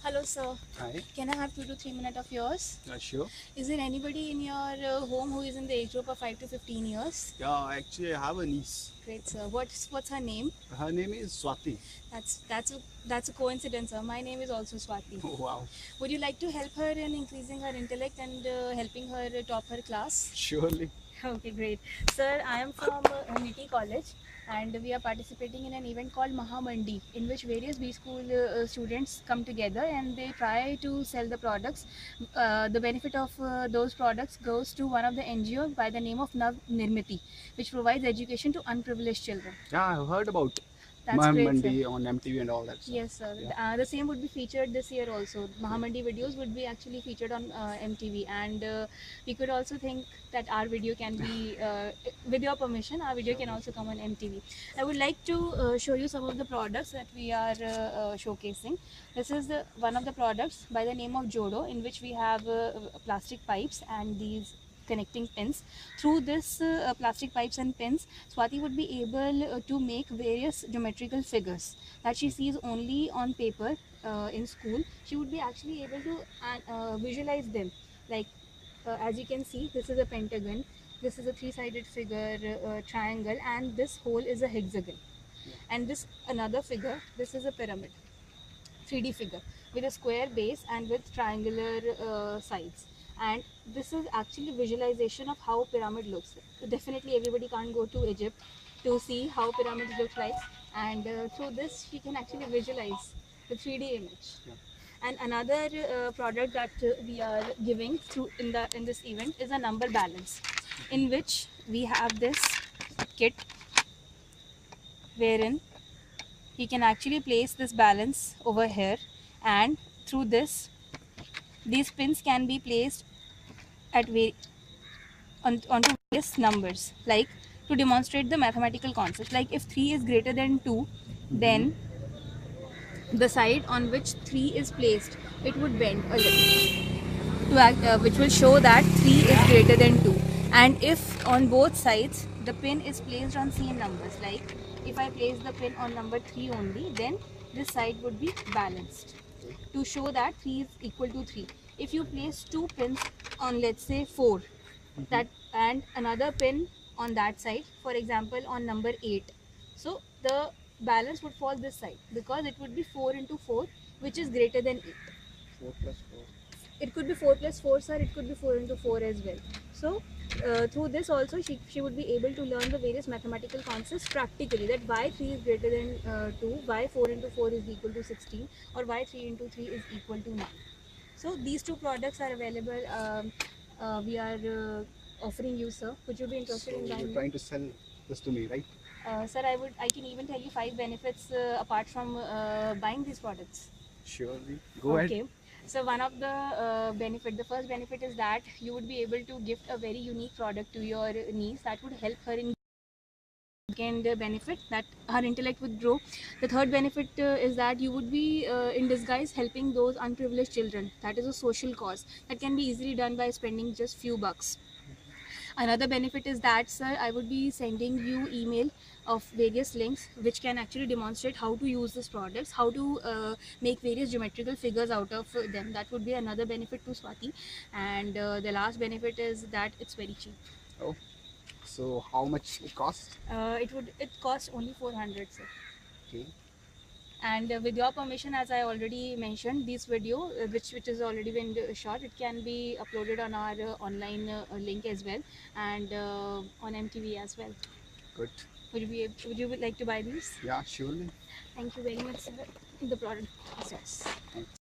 Hello, sir. Hi. Can I have 2 to 3 minutes of yours? Sure. Is there anybody in your home who is in the age group of 5 to 15 years? Yeah, actually, I have a niece. Great, sir. What's her name? Her name is Swati. That's a coincidence, sir. My name is also Swati. Oh, wow. Would you like to help her in increasing her intellect and helping her top her class? Surely. Okay, great. Sir, I am from Niti College and we are participating in an event called Mahamandi, in which various B school students come together and they try to sell the products. The benefit of those products goes to one of the NGO by the name of Nav Nirmiti, which provides education to unprivileged children. Yeah, I've heard about That's great, sir. Mandi on MTV and all that stuff. Yes, sir. Yeah. The same would be featured this year also. Mahamandi videos would be actually featured on MTV, and we could also think that our video can be, with your permission, our video can also come on MTV. I would like to show you some of the products that we are showcasing. This is one of the products by the name of Jodo, in which we have plastic pipes and these connecting pins. Through this plastic pipes and pins, Swati would be able to make various geometrical figures that she sees only on paper in school. She would be actually able to visualize them. Like as you can see, this is a pentagon, this is a three-sided figure, triangle, and this hole is a hexagon. And this another figure, this is a pyramid, 3D figure with a square base and with triangular sides. And this is actually visualization of how pyramid looks like. So definitely everybody can't go to Egypt to see how pyramids look like, and through this she can actually visualize the 3D image. Yeah. And another product that we are giving through in this event is a number balance, in which we have this kit wherein he can actually place this balance over here, and through this these pins can be placed at onto various numbers, like to demonstrate the mathematical concept. Like if 3 is greater than 2, then the side on which 3 is placed, it would bend a little to which will show that 3 is greater than 2. And if on both sides the pin is placed on same numbers, like if I place the pin on number 3 only, then this side would be balanced to show that 3 is equal to 3. If you place two pins on, let's say, 4, that and another pin on that side, for example on number 8, so the balance would fall this side, because it would be 4 into 4, which is greater than 8. 4 plus 4. It could be 4 plus 4, sir. It could be 4 into 4 as well. So through this also she would be able to learn the various mathematical concepts practically, that why 3 is greater than 2, why 4 into 4 is equal to 16, or why 3 into 3 is equal to 9. So these two products are available. We are offering you, sir. Would you be interested So in you're buying? trying to sell this to me, right? Sir, I can even tell you 5 benefits apart from buying these products. Surely. Go ahead. Okay. So one of the the first benefit is that you would be able to gift a very unique product to your niece that would help her in. Second benefit, that her intellect would grow. The third benefit is that you would be in disguise helping those unprivileged children. That is a social cause that can be easily done by spending just few bucks. Another benefit is that, sir, I would be sending you email of various links which can actually demonstrate how to use these products, how to make various geometrical figures out of them. That would be another benefit to Swati. And the last benefit is that it's very cheap. Oh. So how much it costs? It costs only 400, sir. Okay. And with your permission, as I already mentioned, this video which has already been shot, it can be uploaded on our online link as well, and on MTV as well. Good. Would you like to buy these? Yeah, surely. Thank you very much, sir. The product is yours. Thanks.